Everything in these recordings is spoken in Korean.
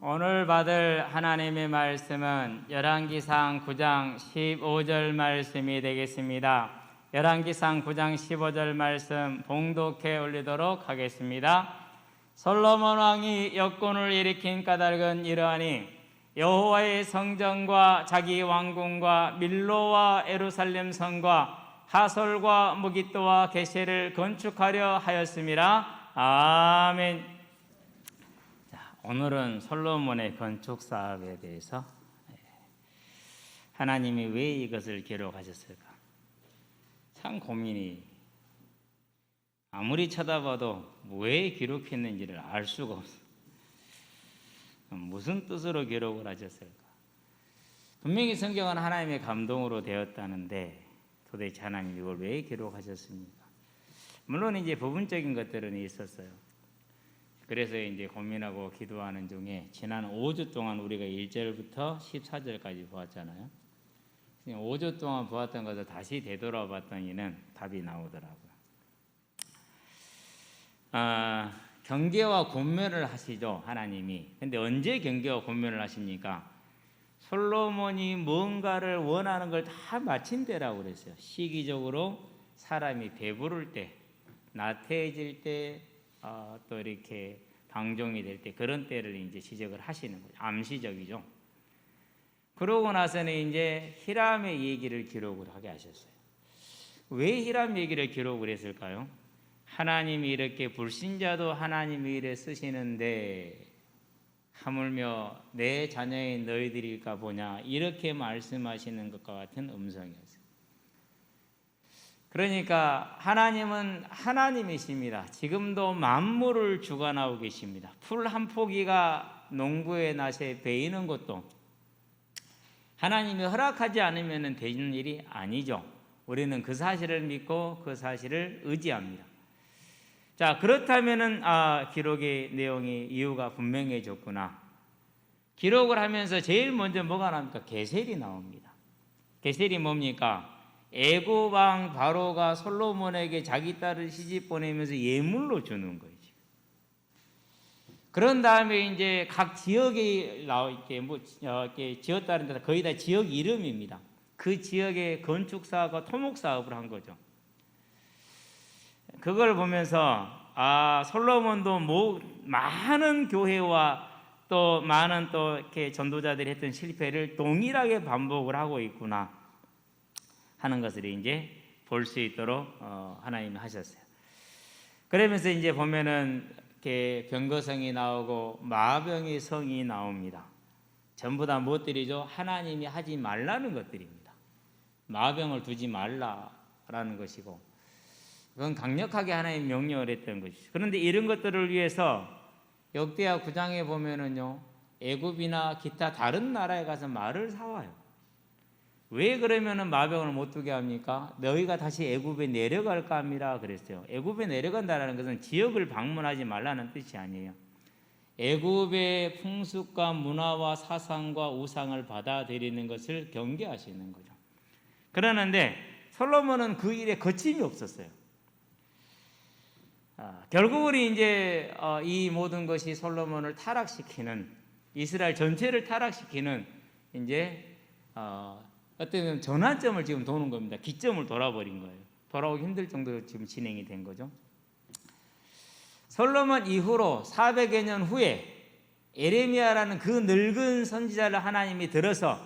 오늘 받을 하나님의 말씀은 열왕기상 9장 15절 말씀이 되겠습니다. 열왕기상 9장 15절 말씀 봉독해 올리도록 하겠습니다. 솔로몬 왕이 역군을 일으킨 까닭은 이러하니 여호와의 성전과 자기 왕궁과 밀로와 예루살렘 성과 하솔과 무깃도와 게셀을 건축하려 하였음이라. 아멘. 오늘은 솔로몬의 건축 사업에 대해서 하나님이 왜 이것을 기록하셨을까? 참 고민이, 아무리 쳐다봐도 왜 기록했는지를 알 수가 없어. 무슨 뜻으로 기록을 하셨을까? 분명히 성경은 하나님의 감동으로 되었다는데 도대체 하나님이 이걸 왜 기록하셨습니까? 물론 이제 부분적인 것들은 있었어요. 그래서 이제 고민하고 기도하는 중에 지난 5주 동안 우리가 1절부터 14절까지 보았잖아요. 5주 동안 보았던 것을 다시 되돌아봤더니는 답이 나오더라고요. 경계와 권면을 하시죠, 하나님이. 근데 언제 경계와 권면을 하십니까? 솔로몬이 뭔가를 원하는 걸 다 마친 때라고 그랬어요. 시기적으로 사람이 배부를 때, 나태해질 때, 또 이렇게 방종이 될 때, 그런 때를 이제 지적을 하시는 거죠. 암시적이죠. 그러고 나서는 이제 히람의 얘기를 기록을 하게 하셨어요. 왜 히람 얘기를 기록을 했을까요? 하나님이 이렇게 불신자도 하나님이 이래 쓰시는데 하물며 내 자녀인 너희들일까 보냐, 이렇게 말씀하시는 것과 같은 음성이었어요. 그러니까 하나님은 하나님이십니다. 지금도 만물을 주관하고 계십니다. 풀 한 포기가 농부의 낫에 베이는 것도 하나님이 허락하지 않으면 되는 일이 아니죠. 우리는 그 사실을 믿고 그 사실을 의지합니다. 자, 그렇다면은 기록의 내용이 이유가 분명해졌구나. 기록을 하면서 제일 먼저 뭐가 나옵니까? 게셀이 나옵니다. 게셀이 뭡니까? 애굽 왕 바로가 솔로몬에게 자기 딸을 시집 보내면서 예물로 주는 거예요. 그런 다음에 이제 각 지역에 이렇게 지었다는 데서 거의 다 지역 이름입니다. 그 지역의 건축 사업과 토목 사업을 한 거죠. 그걸 보면서 솔로몬도 많은 교회와 또 많은 또 이렇게 전도자들이 했던 실패를 동일하게 반복을 하고 있구나 하는 것을 이제 볼 수 있도록 하나님이 하셨어요. 그러면서 이제 보면은 이렇게 병거성이 나오고 마병의 성이 나옵니다. 전부 다 무엇들이죠? 하나님이 하지 말라는 것들입니다. 마병을 두지 말라라는 것이고, 그건 강력하게 하나님 명령을 했던 것이죠. 그런데 이런 것들을 위해서 역대하 9장에 보면은요, 애굽이나 기타 다른 나라에 가서 말을 사와요. 왜 그러면은 마병을 못 두게 합니까? 너희가 다시 애굽에 내려갈까 합니다 그랬어요. 애굽에 내려간다는 것은 지역을 방문하지 말라는 뜻이 아니에요. 애굽의 풍습과 문화와 사상과 우상을 받아들이는 것을 경계하시는 거죠. 그러는데 솔로몬은 그 일에 거침이 없었어요. 결국은 이제 이 모든 것이 솔로몬을 타락시키는, 이스라엘 전체를 타락시키는 이제 어떤 전환점을 지금 도는 겁니다. 기점을 돌아버린 거예요. 돌아오기 힘들 정도로 지금 진행이 된 거죠. 솔로몬 이후로 400여 년 후에 에레미야라는 그 늙은 선지자를 하나님이 들어서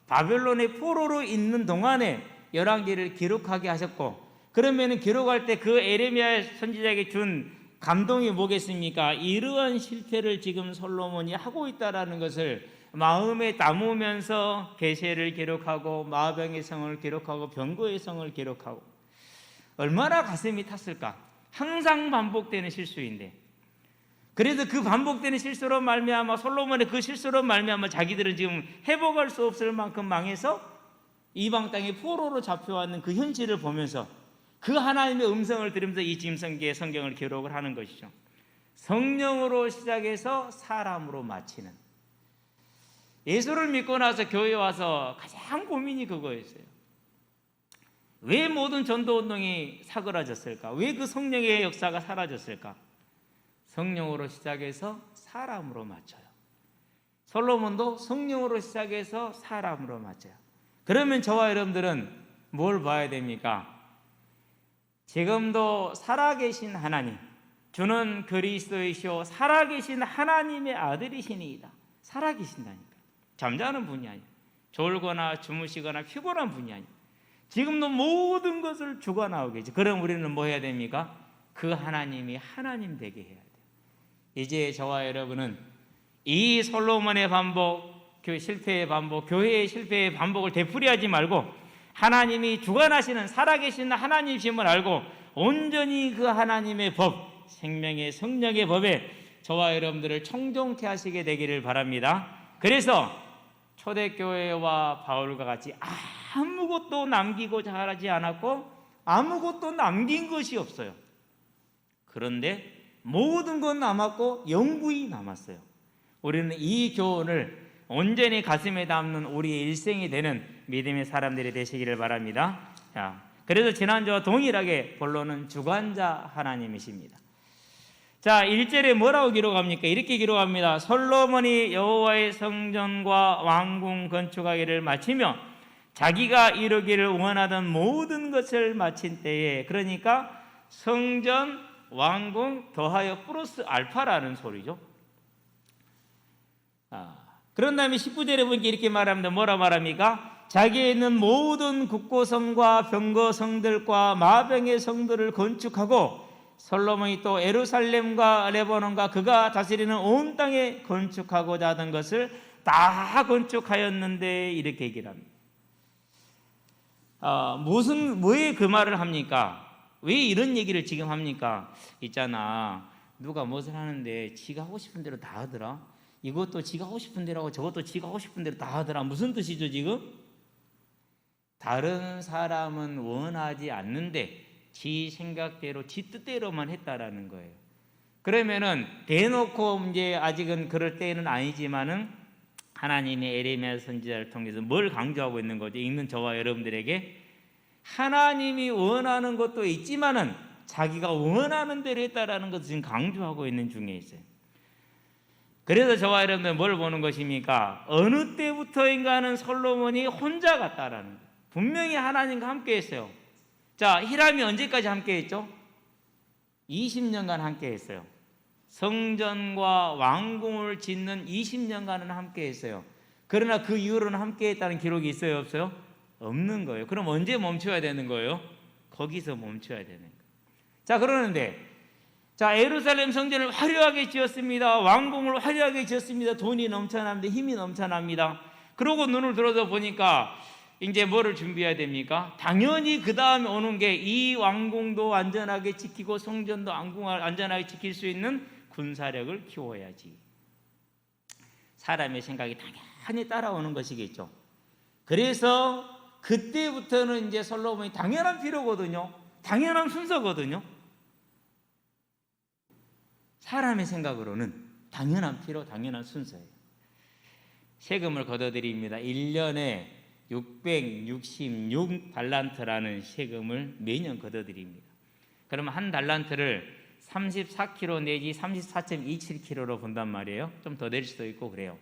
바벨론의 포로로 있는 동안에 열왕기를 기록하게 하셨고, 그러면은 기록할 때 그 에레미야 선지자에게 준 감동이 뭐겠습니까? 이러한 실패를 지금 솔로몬이 하고 있다라는 것을 마음에 담으면서 게셀을 기록하고 마병의 성을 기록하고 병거의 성을 기록하고, 얼마나 가슴이 탔을까? 항상 반복되는 실수인데, 그래서 그 반복되는 실수로 말미암아 솔로몬의 그 실수로 말미암아 자기들은 지금 회복할 수 없을 만큼 망해서 이방 땅에 포로로 잡혀왔는 그 현실을 보면서 그 하나님의 음성을 들으면서 이 짐승기의 성경을 기록을 하는 것이죠. 성령으로 시작해서 사람으로 마치는. 예수를 믿고 나서 교회에 와서 가장 고민이 그거였어요. 왜 모든 전도운동이 사그라졌을까? 왜 그 성령의 역사가 사라졌을까? 성령으로 시작해서 사람으로 맞춰요. 솔로몬도 성령으로 시작해서 사람으로 맞아요. 그러면 저와 여러분들은 뭘 봐야 됩니까? 지금도 살아계신 하나님, 주는 그리스도이시오 살아계신 하나님의 아들이시니이다. 살아계신다니까. 잠자는 분이 아니에요. 졸거나 주무시거나 피곤한 분이 아니에요. 지금도 모든 것을 주관하고 계시죠. 그럼 우리는 뭐 해야 됩니까? 그 하나님이 하나님 되게 해야 돼요. 이제 저와 여러분은 이 솔로몬의 반복, 실패의 반복, 교회의 실패의 반복을 되풀이하지 말고 하나님이 주관하시는 살아계신 하나님이심을 알고 온전히 그 하나님의 법, 생명의 성령의 법에 저와 여러분들을 청종케 하시게 되기를 바랍니다. 그래서 초대교회와 바울과 같이 아무것도 남기고자 하지 않았고 아무것도 남긴 것이 없어요. 그런데 모든 건 남았고 영구히 남았어요. 우리는 이 교훈을 온전히 가슴에 담는 우리의 일생이 되는 믿음의 사람들이 되시기를 바랍니다. 자, 그래서 지난주와 동일하게 본론은 주관자 하나님이십니다. 자, 1절에 뭐라고 기록합니까? 이렇게 기록합니다. 솔로몬이 여호와의 성전과 왕궁 건축하기를 마치며 자기가 이루기를 원하던 모든 것을 마친 때에, 그러니까 성전, 왕궁 더하여 플러스 알파라는 소리죠. 그런 다음에 19절에 보니까 이렇게 말합니다. 뭐라 말합니까? 자기에 있는 모든 국고성과 병거성들과 마병의 성들을 건축하고 솔로몬이 또 예루살렘과 레바논과 그가 다스리는 온 땅에 건축하고자 하던 것을 다 건축하였는데, 이렇게 얘기를 합니다. 왜 그 말을 합니까? 왜 이런 얘기를 지금 합니까? 있잖아, 누가 무엇을 하는데 지가 하고 싶은 대로 다 하더라. 이것도 지가 하고 싶은 대로 하고 저것도 지가 하고 싶은 대로 다 하더라. 무슨 뜻이죠 지금? 다른 사람은 원하지 않는데 지 생각대로 지 뜻대로만 했다라는 거예요. 그러면은 대놓고 이제 아직은 그럴 때는 아니지만은 하나님의 에레미야 선지자를 통해서 뭘 강조하고 있는 거죠? 읽는 저와 여러분들에게 하나님이 원하는 것도 있지만은 자기가 원하는 대로 했다라는 것을 지금 강조하고 있는 중에 있어요. 그래서 저와 여러분들 뭘 보는 것입니까? 어느 때부터인가는 솔로몬이 혼자 갔다라는 거예요. 분명히 하나님과 함께 했어요. 자, 히람이 언제까지 함께 했죠? 20년간 함께 했어요. 성전과 왕궁을 짓는 20년간은 함께 했어요. 그러나 그 이후로는 함께 했다는 기록이 있어요, 없어요? 없는 거예요. 그럼 언제 멈춰야 되는 거예요? 거기서 멈춰야 되는 거예요. 자, 그러는데 자, 예루살렘 성전을 화려하게 지었습니다. 왕궁을 화려하게 지었습니다. 돈이 넘쳐납니다. 힘이 넘쳐납니다. 그러고 눈을 들어서 보니까 이제 뭐를 준비해야 됩니까? 당연히 그 다음에 오는 게 이 왕궁도 안전하게 지키고 성전도 왕궁을 안전하게 지킬 수 있는 군사력을 키워야지. 사람의 생각이 당연히 따라오는 것이겠죠. 그래서 그때부터는 이제 솔로몬이 당연한 필요거든요. 당연한 순서거든요. 사람의 생각으로는 당연한 필요, 당연한 순서예요. 세금을 걷어들입니다. 1년에 666달란트라는 세금을 매년 걷어들입니다. 그러면 한 달란트를 34kg 내지 34.27kg로 본단 말이에요. 좀 더 낼 수도 있고 그래요.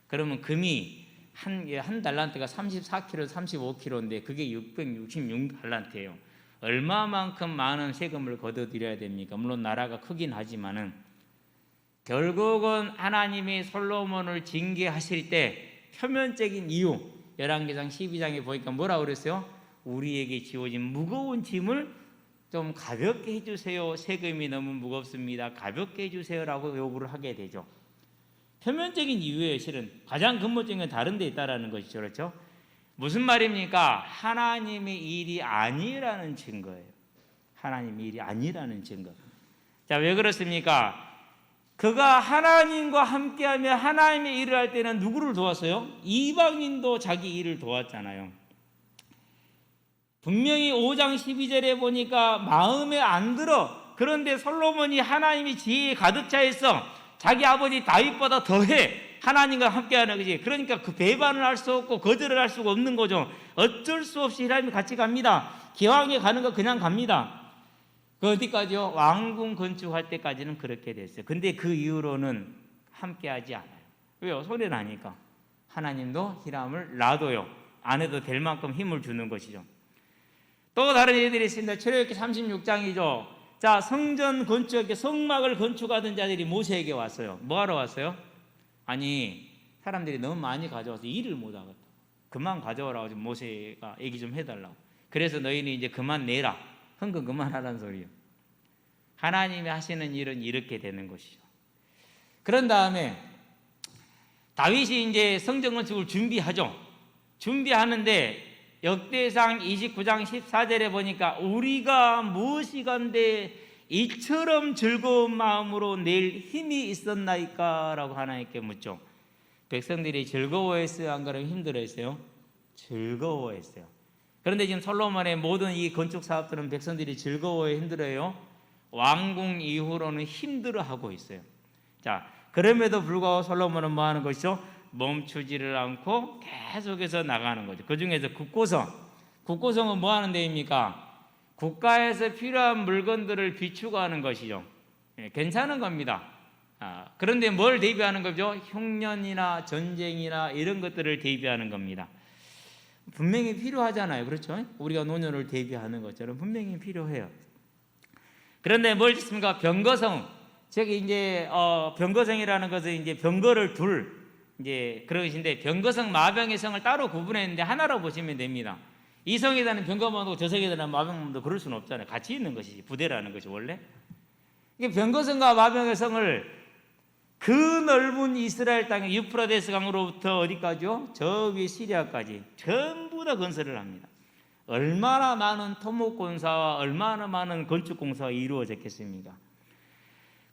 그러면 금이 한 달란트가 34kg, 35kg인데 그게 666달란트예요. 얼마만큼 많은 세금을 걷어들여야 됩니까? 물론 나라가 크긴 하지만은 결국은 하나님이 솔로몬을 징계하실 때 표면적인 이유, 열왕기상 12장에 보니까 뭐라고 그랬어요? 우리에게 지어진 무거운 짐을 좀 가볍게 해주세요. 세금이 너무 무겁습니다. 가볍게 해주세요라고 요구를 하게 되죠. 표면적인 이유예요. 실은 가장 근본적인 건 다른 데 있다라는 것이죠. 그렇죠? 무슨 말입니까? 하나님의 일이 아니라는 증거예요. 하나님의 일이 아니라는 증거. 자, 왜 그렇습니까? 그가 하나님과 함께하며 하나님의 일을 할 때는 누구를 도왔어요? 이방인도 자기 일을 도왔잖아요. 분명히 5장 12절에 보니까 마음에 안 들어. 그런데 솔로몬이 하나님의 지혜에 가득 차 있어. 자기 아버지 다윗보다 더해. 하나님과 함께하는 거지. 그러니까 그 배반을 할 수 없고 거절을 할 수가 없는 거죠. 어쩔 수 없이 하나님이 같이 갑니다. 기왕에 가는 거 그냥 갑니다. 그 어디까지요? 왕궁 건축할 때까지는 그렇게 됐어요. 근데 그 이후로는 함께하지 않아요. 왜요? 소리 나니까. 하나님도 히람을 놔둬요. 안 해도 될 만큼 힘을 주는 것이죠. 또 다른 예들이 있습니다. 출애굽기 36장이죠. 자, 성전 건축, 성막을 건축하던 자들이 모세에게 왔어요. 뭐하러 왔어요? 아니, 사람들이 너무 많이 가져와서 일을 못하겠다. 그만 가져오라고 모세가 얘기 좀 해달라고. 그래서 너희는 이제 그만 내라. 헌금 그만하라는 소리예요. 하나님이 하시는 일은 이렇게 되는 것이죠. 그런 다음에 다윗이 이제 성전 건축을 준비하죠. 준비하는데 역대상 29장 14절에 보니까 우리가 무엇이간데 이처럼 즐거운 마음으로 낼 힘이 있었나이까? 라고 하나님께 묻죠. 백성들이 즐거워했어요? 안 그러면 힘들어했어요? 즐거워했어요. 그런데 지금 솔로몬의 모든 이 건축 사업들은 백성들이 즐거워해, 힘들어요? 왕궁 이후로는 힘들어하고 있어요. 자, 그럼에도 불구하고 솔로몬은 뭐 하는 것이죠? 멈추지를 않고 계속해서 나가는 거죠. 그 중에서 국고성은 뭐 하는 데입니까? 국가에서 필요한 물건들을 비추고 하는 것이죠. 괜찮은 겁니다. 그런데 뭘 대비하는 거죠? 흉년이나 전쟁이나 이런 것들을 대비하는 겁니다. 분명히 필요하잖아요. 그렇죠? 우리가 노년을 대비하는 것처럼 분명히 필요해요. 그런데 뭘 짓습니까? 병거성. 즉 이제 병거성이라는 것은 이제 병거를 이제 그러신데 병거성, 마병의 성을 따로 구분했는데 하나로 보시면 됩니다. 이 성에다는 병거만도 저 성에다는 마병만도 그럴 수는 없잖아요. 같이 있는 것이지, 부대라는 것이 원래. 이게 병거성과 마병의 성을 그 넓은 이스라엘 땅의 유프라데스 강으로부터 어디까지요? 저 위에 시리아까지 전부 다 건설을 합니다. 얼마나 많은 토목공사와 얼마나 많은 건축공사가 이루어졌겠습니까?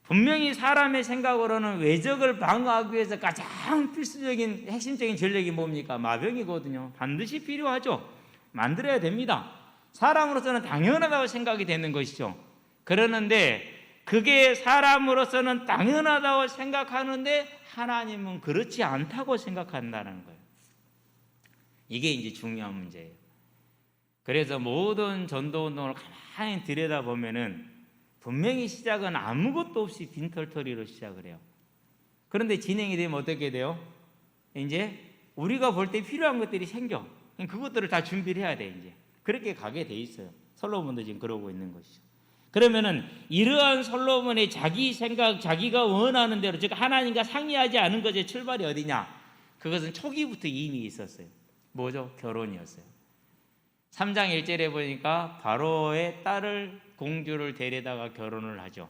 분명히 사람의 생각으로는 외적을 방어하기 위해서 가장 필수적인 핵심적인 전력이 뭡니까? 마병이거든요. 반드시 필요하죠. 만들어야 됩니다. 사람으로서는 당연하다고 생각이 되는 것이죠. 그러는데 그게 사람으로서는 당연하다고 생각하는데 하나님은 그렇지 않다고 생각한다는 거예요. 이게 이제 중요한 문제예요. 그래서 모든 전도운동을 가만히 들여다보면은 분명히 시작은 아무것도 없이 빈털터리로 시작을 해요. 그런데 진행이 되면 어떻게 돼요? 이제 우리가 볼 때 필요한 것들이 생겨. 그것들을 다 준비를 해야 돼. 이제 그렇게 가게 돼 있어요. 솔로몬도 지금 그러고 있는 것이죠. 그러면은 이러한 솔로몬의 자기 생각, 자기가 원하는 대로, 즉 하나님과 상의하지 않은 것의 출발이 어디냐? 그것은 초기부터 이미 있었어요. 뭐죠? 결혼이었어요. 3장 1절에 보니까 바로의 딸을, 공주를 데려다가 결혼을 하죠.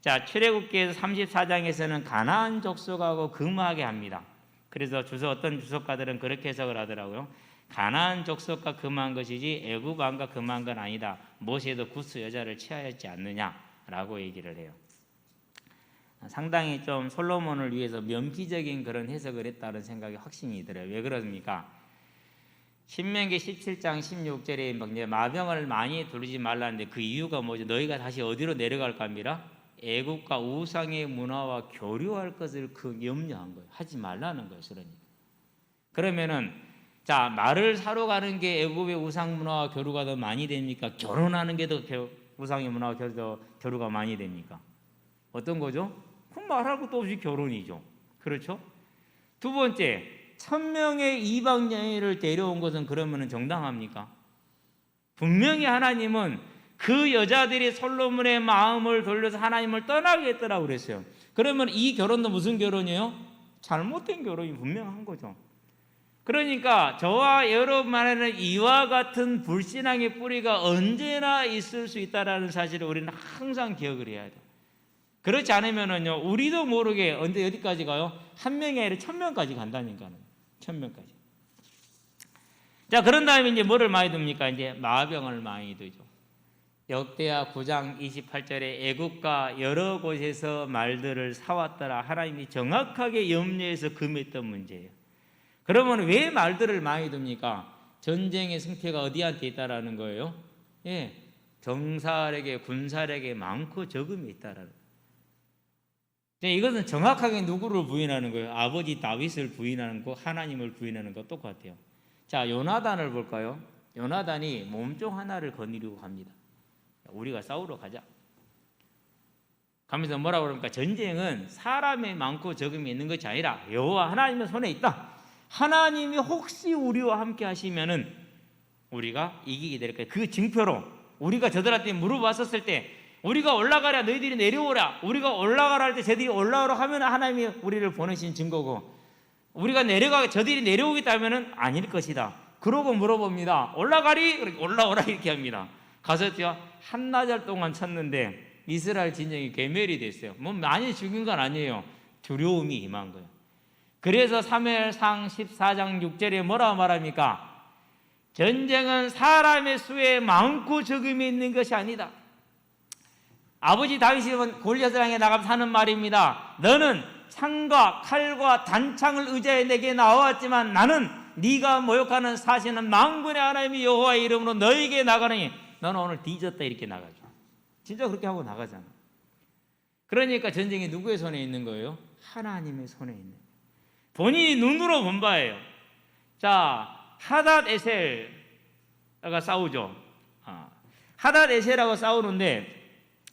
자, 출애굽기에서 34장에서는 가나안 족속하고 금하게 합니다. 그래서 어떤 주석가들은 그렇게 해석을 하더라고요. 가나안 족속과 금한 것이지 애굽 왕과 금한 건 아니다. 모세도 구스 여자를 취하였지 않느냐라고 얘기를 해요. 상당히 좀 솔로몬을 위해서 면피적인 그런 해석을 했다는 생각이 확신이 들어요. 왜 그렇습니까? 신명기 17장 16절에 이제 마병을 많이 두르지 말라는데 그 이유가 뭐죠? 너희가 다시 어디로 내려갈까 합니다. 애국과 우상의 문화와 교류할 것을 염려한 거예요. 하지 말라는 거예요. 그러면은 자, 말을 사러 가는 게 애국의 우상 문화와 교류가 더 많이 됩니까? 결혼하는 게 더 우상의 문화와 교류가 많이 됩니까? 어떤 거죠? 그 말할 것도 없이 결혼이죠. 그렇죠? 두 번째, 1000명의 이방 여인을 데려온 것은 그러면 정당합니까? 분명히 하나님은 그 여자들이 솔로몬의 마음을 돌려서 하나님을 떠나게 했더라고 그랬어요. 그러면 이 결혼도 무슨 결혼이에요? 잘못된 결혼이 분명한 거죠. 그러니까 저와 여러분 안에는 이와 같은 불신앙의 뿌리가 언제나 있을 수 있다는 사실을 우리는 항상 기억을 해야 돼요. 그렇지 않으면은요, 우리도 모르게 언제 어디까지 가요? 1명이 아니라 1000명까지 간다니까요. 1000명까지. 자, 그런 다음에 이제 뭐를 많이 둡니까? 이제 마병을 많이 두죠. 역대하 9장 28절에 애국과 여러 곳에서 말들을 사왔더라. 하나님이 정확하게 염려해서 금했던 문제예요. 그러면 왜 말들을 많이 둡니까? 전쟁의 승패가 어디한테 있다라는 거예요? 예, 병사에게, 군사에게 많고 적음이 있다라는 거예요. 이것은 정확하게 누구를 부인하는 거예요? 아버지 다윗을 부인하는 거, 하나님을 부인하는 거 똑같아요. 자, 요나단을 볼까요? 요나단이 몸종 하나를 거느리고 갑니다. 우리가 싸우러 가자. 가면서 뭐라고 그러니까 전쟁은 사람의 많고 적음이 있는 것이 아니라 여호와 하나님의 손에 있다. 하나님이 혹시 우리와 함께 하시면은 우리가 이기게 될 거예요. 그 증표로 우리가 저들한테 물어봤었을 때 우리가 올라가랴 너희들이 내려오라, 우리가 올라가라 할 때 저들이 올라오라 하면 하나님이 우리를 보내신 증거고, 우리가 내려가 저들이 내려오겠다 하면은 아닐 것이다. 그러고 물어봅니다. 올라가리? 올라오라 이렇게 합니다. 가서 한나절 동안 쳤는데 이스라엘 진영이 괴멸이 됐어요. 뭐 많이 죽인 건 아니에요. 두려움이 임한 거예요. 그래서 사무엘상 14장 6절에 뭐라고 말합니까? 전쟁은 사람의 수에 많고 적음이 있는 것이 아니다. 아버지 다윗이 골리앗을 향해 나가면서 하는 말입니다. 너는 창과 칼과 단창을 의지해 내게 나왔지만 나는 네가 모욕하는 사신은 만군의 하나님 여호와의 이름으로 너에게 나가느니 너는 오늘 뒤졌다 이렇게 나가죠. 진짜 그렇게 하고 나가잖아. 그러니까 전쟁이 누구의 손에 있는 거예요? 하나님의 손에 있는 거예요. 본인이 눈으로 본 바예요. 자, 하닷 에셀과 싸우죠. 하닷 에셀하고 싸우는데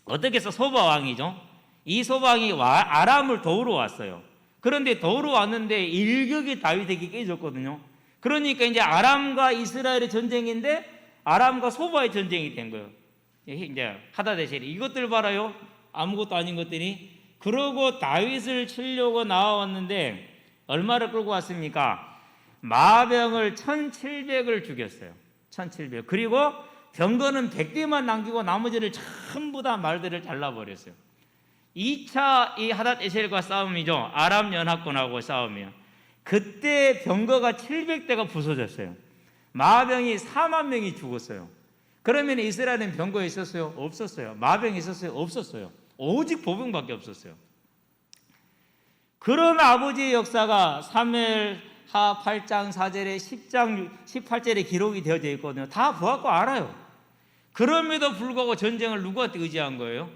어떻게 해서 소바 왕이죠. 이 소바 왕이 아람을 도우러 왔어요. 그런데 도우러 왔는데 일격이 다윗에게 깨졌거든요. 그러니까 이제 아람과 이스라엘의 전쟁인데 아람과 소바의 전쟁이 된 거예요. 이제 하닷 에셀이 이것들 봐라요. 아무것도 아닌 것들이. 그러고 다윗을 치려고 나와왔는데 얼마를 끌고 왔습니까? 마병을 1700을 죽였어요. 1700. 그리고 병거는 100대만 남기고 나머지를 전부 다 말들을 잘라버렸어요. 2차 이 하닷 에셀과 싸움이죠. 아람 연합군하고 싸움이요. 그때 병거가 700대가 부서졌어요. 마병이 4만 명이 죽었어요. 그러면 이스라엘은 병거 있었어요? 없었어요. 마병이 있었어요? 없었어요. 오직 보병밖에 없었어요. 그런 아버지의 역사가 사무엘하 8장 4절에 10장 18절에 기록이 되어져 있거든요. 다 보았고 알아요. 그럼에도 불구하고 전쟁을 누구한테 의지한 거예요?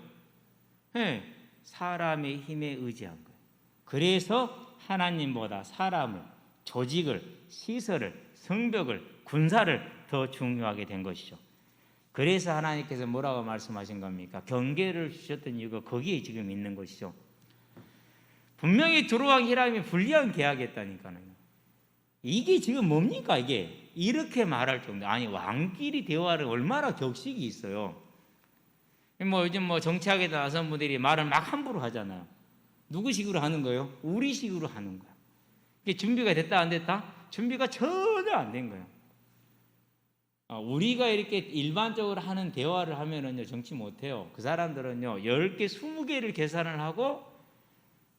네, 사람의 힘에 의지한 거예요. 그래서 하나님보다 사람을, 조직을, 시설을, 성벽을, 군사를 더 중요하게 된 것이죠. 그래서 하나님께서 뭐라고 말씀하신 겁니까? 경계를 주셨던 이유가 거기에 지금 있는 것이죠. 분명히 두루왕 히람이 불리한 계약했다니까요. 이게 지금 뭡니까 이게? 이렇게 말할 정도. 아니 왕끼리 대화를 얼마나 격식이 있어요. 뭐 요즘 뭐 정치학에 나선 분들이 말을 막 함부로 하잖아요. 누구식으로 하는 거예요? 우리식으로 하는 거야. 이게 준비가 됐다 안 됐다? 준비가 전혀 안 된 거예요. 우리가 이렇게 일반적으로 하는 대화를 하면은요 정치 못해요. 그 사람들은요 10개 20개를 계산을 하고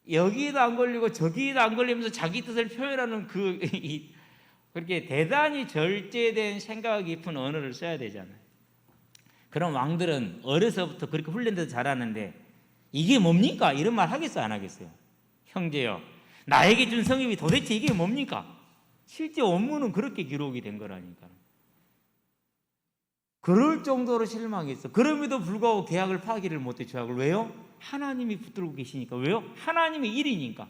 여기에도 안 걸리고 저기에도 안 걸리면서 자기 뜻을 표현하는 그렇게 대단히 절제된 생각 깊은 언어를 써야 되잖아요. 그런 왕들은 어려서부터 그렇게 훈련돼서 잘하는데 이게 뭡니까? 이런 말 하겠어요 안 하겠어요? 형제요, 나에게 준 성임이 도대체 이게 뭡니까? 실제 원문은 그렇게 기록이 된 거라니까. 그럴 정도로 실망했어. 그럼에도 불구하고 계약을 파기를 못해. 조약을. 왜요? 하나님이 붙들고 계시니까. 왜요? 하나님의 일이니까.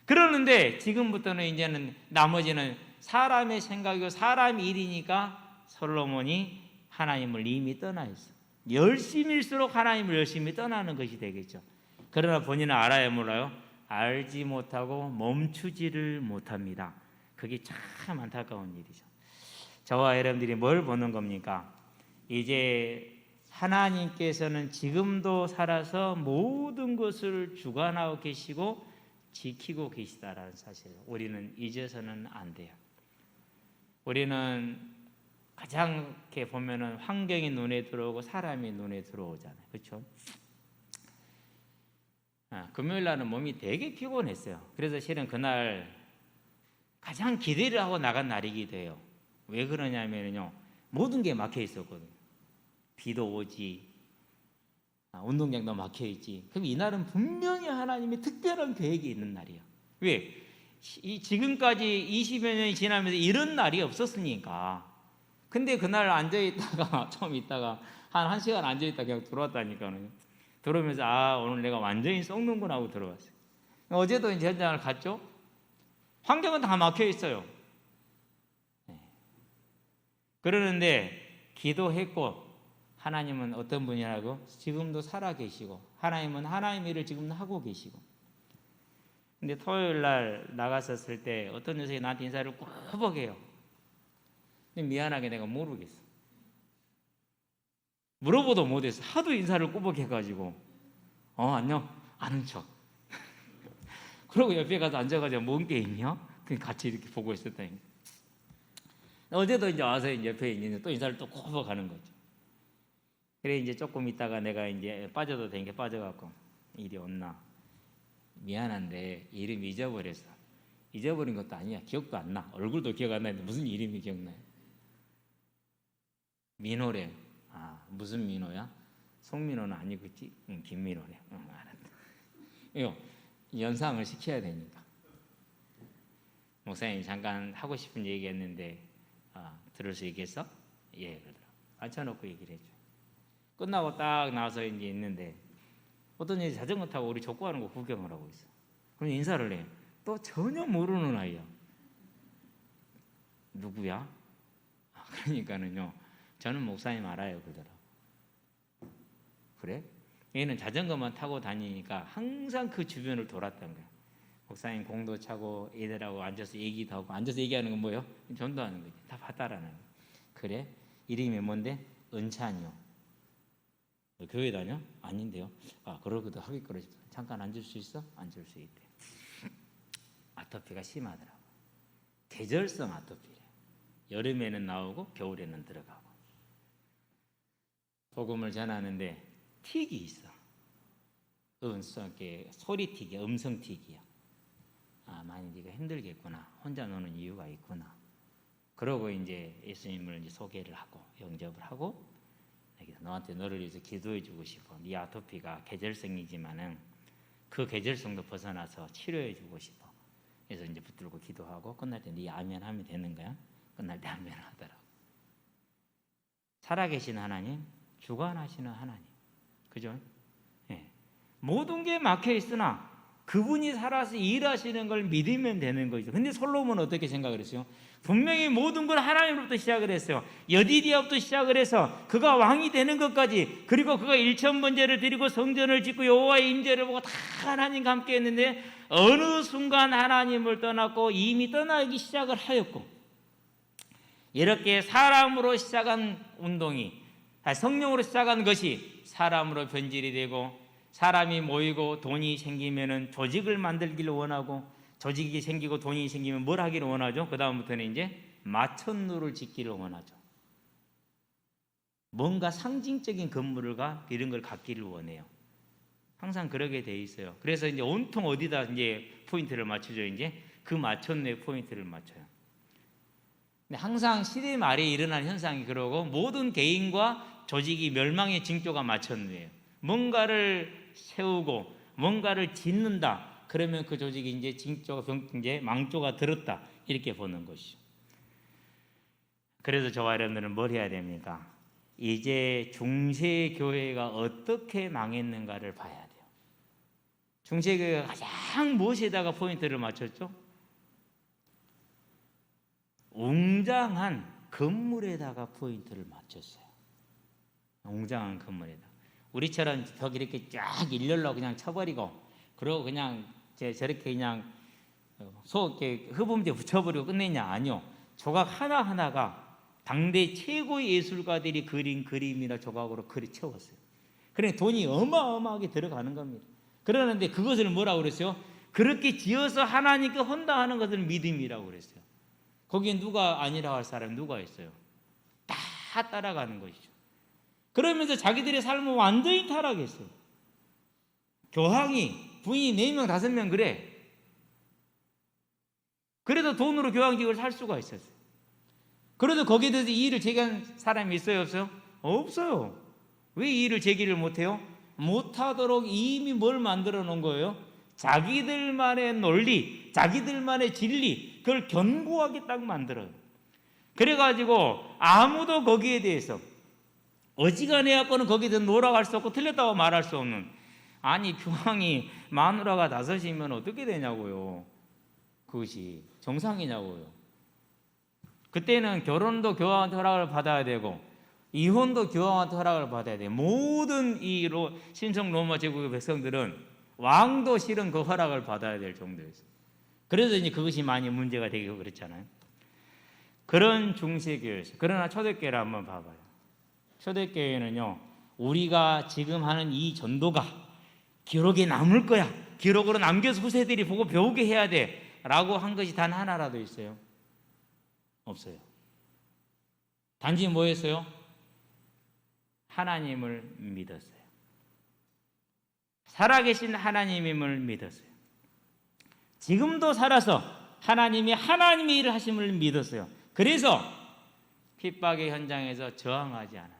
그러는데 지금부터는 이제는 나머지는 사람의 생각이고 사람의 일이니까 솔로몬이 하나님을 이미 떠나 있어. 열심일수록 하나님을 열심히 떠나는 것이 되겠죠. 그러나 본인은 알아야 몰라요? 알지 못하고 멈추지를 못합니다. 그게 참 안타까운 일이죠. 저와 여러분들이 뭘 보는 겁니까? 이제 하나님께서는 지금도 살아서 모든 것을 주관하고 계시고 지키고 계시다라는 사실을 우리는 잊어서는 안 돼요. 우리는 가장 이렇게 보면은 환경이 눈에 들어오고 사람이 눈에 들어오잖아요. 그렇죠? 금요일 날은 몸이 되게 피곤했어요. 그래서 실은 그날 가장 기대를 하고 나간 날이기도 해요. 왜 그러냐면요, 모든 게 막혀 있었거든요. 비도 오지, 운동장도 막혀 있지. 그럼 이날은 분명히 하나님의 특별한 계획이 있는 날이에요. 왜? 지금까지 20여 년이 지나면서 이런 날이 없었으니까. 근데 그날 앉아있다가 좀 있다가 한 시간 앉아있다가 그냥 들어왔다니까요. 들어오면서 오늘 내가 완전히 썩는구나 하고 들어왔어요. 어제도 이제 현장을 갔죠. 환경은 다 막혀 있어요. 그러는데 기도했고 하나님은 어떤 분이라고? 지금도 살아 계시고 하나님은 하나님의 일을 지금도 하고 계시고. 근데 토요일 날 나갔었을 때 어떤 녀석이 나한테 인사를 꾸벅해요. 근데 미안하게 내가 모르겠어. 물어보도 못했어. 하도 인사를 꾸벅해가지고 안녕 아는 척. 그러고 옆에 가서 앉아가지고 뭔 게임이야? 그냥 같이 이렇게 보고 있었다니. 어제도 이제 와서 이제 옆에 있는데 또 인사를 또 꾸벅하는 거죠. 그래 이제 조금 있다가 내가 이제 빠져도 되니까 빠져갖고 이리 온나. 미안한데 이름 잊어버렸어. 잊어버린 것도 아니야. 기억도 안 나. 얼굴도 기억 안 나는데 무슨 이름이 기억나요? 민호래. 무슨 민호야? 송민호는 아니겠지? 김민호래. 알았다. 이거 연상을 시켜야 되니까. 목사님 잠깐 하고 싶은 얘기했는데 들을 수 있겠어? 예, 그러더라. 앉혀놓고 얘기를 해줘. 끝나고 딱 나와서 이제 있는데 어떤 애이 자전거 타고 우리 족구하는 거 구경을 하고 있어. 그럼 인사를 해. 또 전혀 모르는 아이야. 누구야? 그러니까는요. 저는 목사님 알아요, 그러더라. 그래? 얘는 자전거만 타고 다니니까 항상 그 주변을 돌았던 거야. 목사님 공도 차고 애들하고 앉아서 얘기도 하고. 앉아서 얘기하는 건 뭐예요? 전도하는 거지. 다 봤다라는 거야. 그래? 이름이 뭔데? 은찬이요. 교회 다녀? 아닌데요. 그러고도 하겠거려. 잠깐 앉을 수 있어? 앉을 수 있대. 아토피가 심하더라고. 계절성 아토피래. 여름에는 나오고 겨울에는 들어가고. 복음을 전하는데 틱이 있어. 소리틱이야. 음성틱이야. 많이 네가 힘들겠구나. 혼자 노는 이유가 있구나. 그러고 이제 예수님을 이제 소개를 하고 영접을 하고 너한테 너를 위해서 기도해 주고 싶어. 네 아토피가 계절성이지만은 그 계절성도 벗어나서 치료해 주고 싶어. 그래서 이제 붙들고 기도하고 끝날 때 네 아멘 하면 되는 거야. 끝날 때 아멘 하더라고. 살아계신 하나님, 주관하시는 하나님. 그죠? 예. 모든 게 막혀 있으나 그분이 살아서 일하시는 걸 믿으면 되는 거죠. 근데 솔로몬은 어떻게 생각을 했어요? 분명히 모든 걸 하나님으로부터 시작을 했어요. 여디디아부터 시작을 해서 그가 왕이 되는 것까지, 그리고 그가 일천번제를 드리고 성전을 짓고 여호와의 임재를 보고 다 하나님과 함께 했는데 어느 순간 하나님을 떠났고 이미 떠나기 시작을 하였고, 이렇게 사람으로 시작한 운동이, 성령으로 시작한 것이 사람으로 변질이 되고, 사람이 모이고 돈이 생기면은 조직을 만들기를 원하고, 조직이 생기고 돈이 생기면 뭘 하기를 원하죠? 그 다음부터는 이제 마천루를 짓기를 원하죠. 뭔가 상징적인 건물과 이런 걸 갖기를 원해요. 항상 그러게 돼 있어요. 그래서 이제 온통 어디다 이제 포인트를 맞추죠. 이제 그 마천루에 포인트를 맞춰요. 근데 항상 시대 말에 일어나는 현상이 그러고, 모든 개인과 조직이 멸망의 징조가 마천루예요. 뭔가를 세우고 뭔가를 짓는다. 그러면 그 조직이 이제 징조가 이제 망조가 들었다. 이렇게 보는 것이죠. 그래서 저와 여러분들은 뭘 해야 됩니까? 이제 중세 교회가 어떻게 망했는가를 봐야 돼요. 중세 교회가 가장 무엇에다가 포인트를 맞췄죠? 웅장한 건물에다가 포인트를 맞췄어요. 웅장한 건물에다. 우리처럼 벽 이렇게 쫙 일렬로 그냥 쳐버리고, 그리고 그냥 저렇게 그냥 이렇게 흡음재 붙여버리고 끝내냐? 아니요. 조각 하나하나가 당대 최고의 예술가들이 그린 그림이나 조각으로 채웠어요. 그러니까 돈이 어마어마하게 들어가는 겁니다. 그러는데 그것을 뭐라고 그랬어요? 그렇게 지어서 하나님께 헌당하는 것을 믿음이라고 그랬어요. 거기에 누가 아니라고 할 사람이 누가 있어요? 다 따라가는 것이죠. 그러면서 자기들의 삶은 완전히 타락했어요. 교황이 부인이 4명 5명 그래. 그래도 돈으로 교황직을 살 수가 있었어요. 그래도 거기에 대해서 이의를 제기한 사람이 있어요, 없어요? 없어요. 왜 이의를 제기를 못해요? 못하도록 이미 뭘 만들어 놓은 거예요? 자기들만의 논리, 자기들만의 진리, 그걸 견고하게 딱 만들어요. 그래가지고 아무도 거기에 대해서 어지간해갖고는 거기에 놀아갈 수 없고 틀렸다고 말할 수 없는, 아니 교황이 마누라가 5이면 어떻게 되냐고요. 그것이 정상이냐고요. 그때는 결혼도 교황한테 허락을 받아야 되고, 이혼도 교황한테 허락을 받아야 돼요. 모든 이 신성 로마 제국의 백성들은 왕도 실은 그 허락을 받아야 될 정도였어요. 그래서 이제 그것이 많이 문제가 되고 그랬잖아요. 그런 중세교회였어요. 그러나 초대교회를 한번 봐봐요. 초대교회는요, 우리가 지금 하는 이 전도가 기록에 남을 거야. 기록으로 남겨서 후세들이 보고 배우게 해야 돼. 라고 한 것이 단 하나라도 있어요? 없어요. 단지 뭐였어요? 하나님을 믿었어요. 살아계신 하나님임을 믿었어요. 지금도 살아서 하나님이 하나님의 일을 하심을 믿었어요. 그래서 핍박의 현장에서 저항하지 않았어요.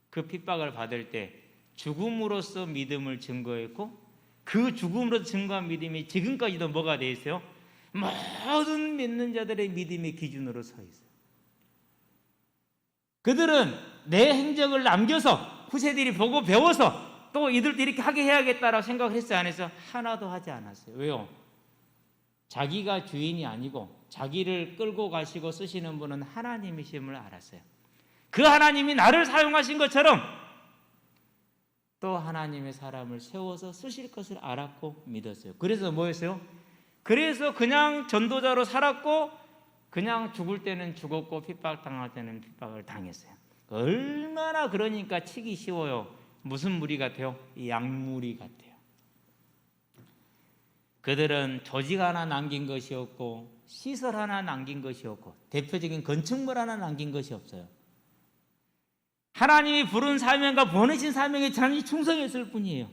그 핍박을 받을 때 죽음으로써 믿음을 증거했고, 그 죽음으로 증거한 믿음이 지금까지도 뭐가 되어 있어요? 모든 믿는 자들의 믿음의 기준으로 서 있어요. 그들은 내 행적을 남겨서 후세들이 보고 배워서 또 이들도 이렇게 하게 해야겠다라고 생각을 했어요? 안 했어요? 하나도 하지 않았어요. 왜요? 자기가 주인이 아니고 자기를 끌고 가시고 쓰시는 분은 하나님이심을 알았어요. 그 하나님이 나를 사용하신 것처럼 또 하나님의 사람을 세워서 쓰실 것을 알았고 믿었어요. 그래서 뭐였어요? 그래서 그냥 전도자로 살았고 그냥 죽을 때는 죽었고 핍박당할 때는 핍박을 당했어요. 얼마나 그러니까 치기 쉬워요. 무슨 무리 같아요? 양무리 같아요. 그들은 조직 하나 남긴 것이 없고 시설 하나 남긴 것이 없고 대표적인 건축물 하나 남긴 것이 없어요. 하나님이 부른 사명과 보내신 사명에 단지 충성했을 뿐이에요.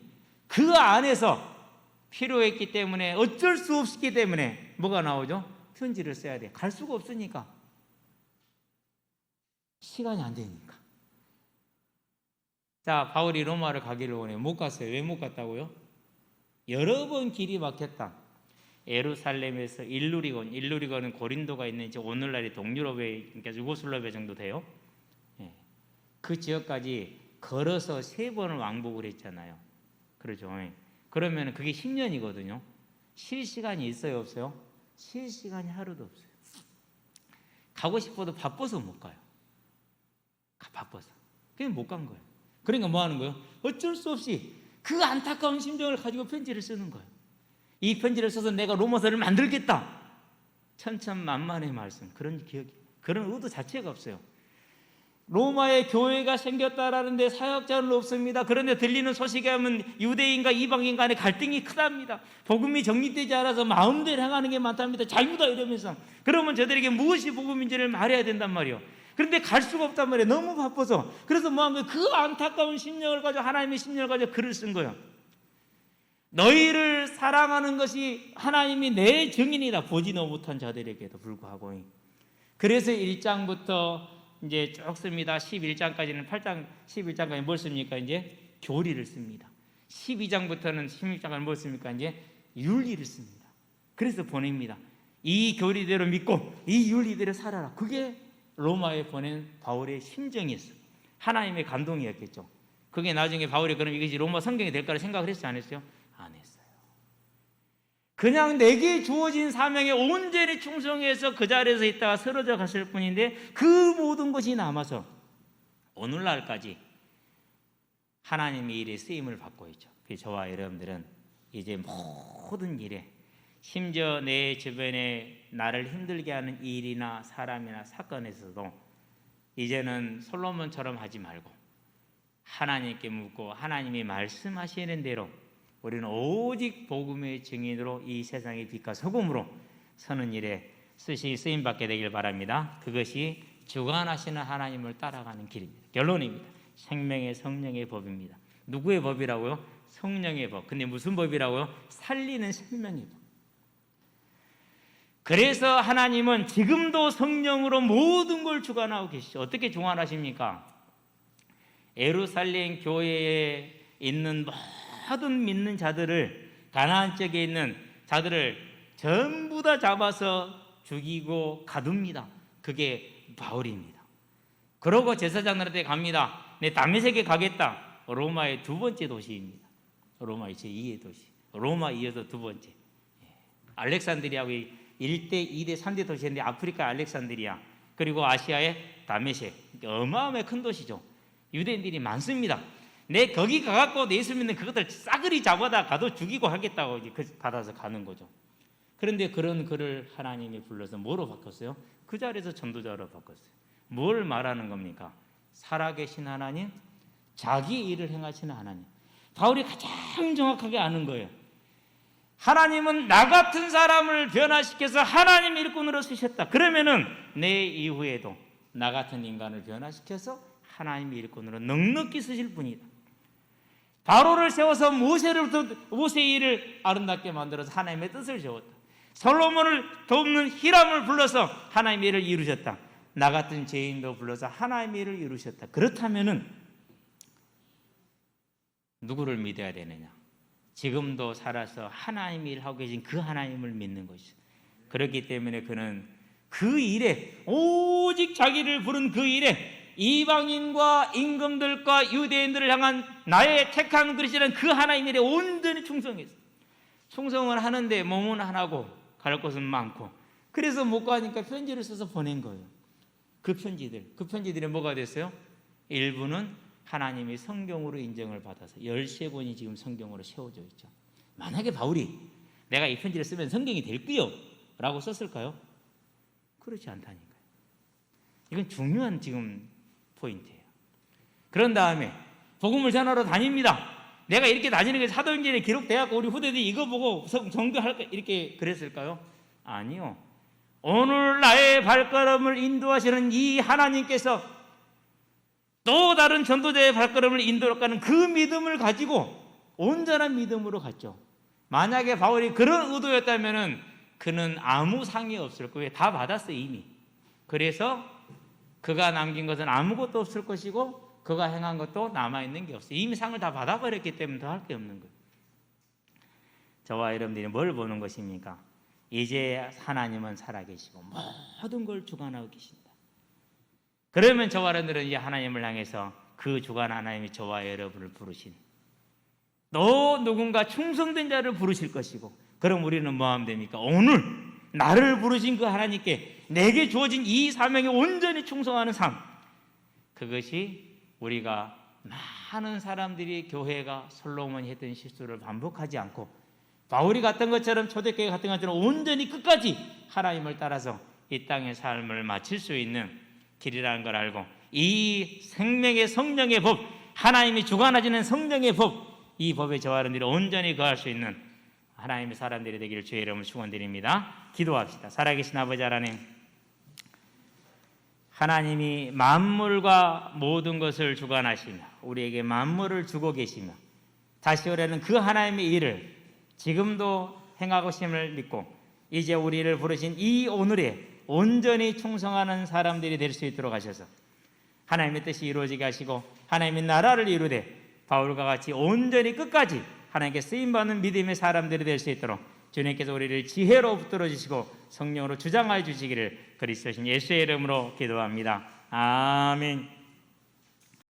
그 안에서 필요했기 때문에 어쩔 수 없기 때문에 뭐가 나오죠? 편지를 써야 돼. 갈 수가 없으니까. 시간이 안 되니까. 자, 바울이 로마를 가기를 원해요. 못 갔어요. 왜 못 갔다고요? 여러 번 길이 막혔다. 예루살렘에서 일루리곤은 고린도가 있는 이제 오늘날의 동유럽의, 그러니까 유고슬라비아 정도 돼요. 그 지역까지 걸어서 3번을 왕복을 했잖아요. 그렇죠. 그러면 그게 10년이거든요. 쉴 시간이 있어요, 없어요? 쉴 시간이 하루도 없어요. 가고 싶어도 바빠서 못 가요. 바빠서. 그냥 못 간 거예요. 그러니까 뭐 하는 거예요? 어쩔 수 없이 그 안타까운 심정을 가지고 편지를 쓰는 거예요. 이 편지를 써서 내가 로마서를 만들겠다. 천천만만의 말씀. 그런 기억이, 그런 의도 자체가 없어요. 로마에 교회가 생겼다라는데 사역자는 없습니다. 그런데 들리는 소식에 하면 유대인과 이방인 간의 갈등이 크답니다. 복음이 정립되지 않아서 마음대로 행하는 게 많답니다. 자유다 이러면서. 그러면 저들에게 무엇이 복음인지를 말해야 된단 말이에요. 그런데 갈 수가 없단 말이에요. 너무 바빠서. 그래서 뭐 한 거예요? 그 안타까운 심령을 가지고, 하나님의 심령을 가지고 글을 쓴 거예요. 너희를 사랑하는 것이 하나님이 내 증인이다. 보지도 못한 자들에게도 불구하고. 그래서 1장부터 이제 쭉 씁니다. 11장까지는 8장 11장까지 뭘 씁니까? 이제 교리를 씁니다. 12장부터는 16장까지 뭘 씁니까? 이제 윤리를 씁니다. 그래서 보냅니다. 이 교리대로 믿고 이 윤리대로 살아라. 그게 로마에 보낸 바울의 심정이었어요. 하나님의 감동이었겠죠. 그게 나중에 바울이 그럼 이것이 로마 성경이 될까를 생각을 했어요? 안 했어요? 안 했어요. 그냥 내게 주어진 사명에 온전히 충성해서 그 자리에서 있다가 쓰러져 갔을 뿐인데 그 모든 것이 남아서 오늘날까지 하나님의 일에 쓰임을 받고 있죠. 그래서 저와 여러분들은 이제 모든 일에, 심지어 내 주변에 나를 힘들게 하는 일이나 사람이나 사건에서도 이제는 솔로몬처럼 하지 말고 하나님께 묻고 하나님이 말씀하시는 대로 우리는 오직 복음의 증인으로 이 세상의 빛과 소금으로 서는 일에 쓰임받게 되길 바랍니다. 그것이 주관하시는 하나님을 따라가는 길입니다. 결론입니다. 생명의 성령의 법입니다. 누구의 법이라고요? 성령의 법. 근데 무슨 법이라고요? 살리는 생명의 법. 그래서 하나님은 지금도 성령으로 모든 걸 주관하고 계시죠. 어떻게 주관하십니까? 예루살렘 교회에 있는 모든 믿는 자들을, 가나안 쪽에 있는 자들을 전부 다 잡아서 죽이고 가둡니다. 그게 바울입니다. 그러고 제사장들한테 갑니다. 내 다메섹에 가겠다. 로마의 2번째 도시입니다. 로마의 제2의 도시. 로마 이어서 2번째. 알렉산드리아의 1대, 2대, 3대 도시인데 아프리카 알렉산드리아. 그리고 아시아의 다메섹, 어마어마하게 큰 도시죠. 유대인들이 많습니다. 내 거기 가갖고 예수 믿는 그것들 싸그리 잡아다 가도 죽이고 하겠다고 이제 받아서 가는 거죠. 그런데 그런 그를 하나님이 불러서 뭐로 바꿨어요? 그 자리에서 전도자로 바꿨어요. 뭘 말하는 겁니까? 살아계신 하나님, 자기 일을 행하시는 하나님. 바울이 가장 정확하게 아는 거예요. 하나님은 나 같은 사람을 변화시켜서 하나님 일꾼으로 쓰셨다. 그러면은 내 이후에도 나 같은 인간을 변화시켜서 하나님 일꾼으로 넉넉히 쓰실 분이다. 바로를 세워서 모세의 일을 아름답게 만들어서 하나님의 뜻을 세웠다. 솔로몬을 돕는 히람을 불러서 하나님의 일을 이루셨다. 나 같은 죄인도 불러서 하나님의 일을 이루셨다. 그렇다면은 누구를 믿어야 되느냐? 지금도 살아서 하나님의 일을 하고 계신 그 하나님을 믿는 것이죠. 그렇기 때문에 그는 그 일에, 오직 자기를 부른 그 일에 이방인과 임금들과 유대인들을 향한 나의 택한 그릇이라는 그 하나님의 일에 온전히 충성했어요. 충성을 하는데 몸은 하나고 갈 곳은 많고, 그래서 못 가니까 편지를 써서 보낸 거예요. 그 편지들이 뭐가 됐어요? 일부는 하나님이 성경으로 인정을 받아서 13권이 지금 성경으로 세워져 있죠. 만약에 바울이 내가 이 편지를 쓰면 성경이 될 거요 라고 썼을까요? 그렇지 않다니까요. 이건 중요한 지금 포인트예요. 그런 다음에 복음을 전하러 다닙니다. 내가 이렇게 다니는 게 사도행전에 기록되었고 우리 후대들이 이거 보고 정교할까 이렇게 그랬을까요? 아니요. 오늘 나의 발걸음을 인도하시는 이 하나님께서 또 다른 전도자의 발걸음을 인도하는 그 믿음을 가지고 온전한 믿음으로 갔죠. 만약에 바울이 그런 의도였다면 그는 아무 상이 없을 거예요. 다 받았어 이미. 그래서 그가 남긴 것은 아무것도 없을 것이고 그가 행한 것도 남아있는 게 없어요. 이미 상을 다 받아버렸기 때문에 더 할 게 없는 거예요. 저와 여러분들이 뭘 보는 것입니까? 이제 하나님은 살아계시고 모든 걸 주관하고 계신다. 그러면 저와 여러분들은 이제 하나님을 향해서 그 주관 하나님이 저와 여러분을 부르신 또 누군가 충성된 자를 부르실 것이고, 그럼 우리는 뭐 하면 됩니까? 오늘 나를 부르신 그 하나님께 내게 주어진 이 사명에 온전히 충성하는 삶, 그것이 우리가 많은 사람들이 교회가 솔로몬이 했던 실수를 반복하지 않고 바울이 갔던 것처럼 초대교회 갔던 것처럼 온전히 끝까지 하나님을 따라서 이 땅의 삶을 마칠 수 있는 길이라는 걸 알고, 이 생명의 성령의 법, 하나님이 주관하시는 성령의 법, 이 법에 저와 여러분들이 온전히 거할 수 있는 하나님의 사람들이 되기를 주의 이름으로 축원드립니다. 기도합시다. 살아계신 아버지 하나님, 하나님이 만물과 모든 것을 주관하시며 우리에게 만물을 주고 계시며 다시 오려는 그 하나님의 일을 지금도 행하고 계심을 믿고 이제 우리를 부르신 이 오늘에 온전히 충성하는 사람들이 될 수 있도록 하셔서 하나님의 뜻이 이루어지게 하시고 하나님의 나라를 이루되 바울과 같이 온전히 끝까지 하나님께 쓰임받는 믿음의 사람들이 될 수 있도록 주님께서 우리를 지혜로 붙들어 주시고 성령으로 주장하여 주시기를 그리스도신 예수의 이름으로 기도합니다. 아멘.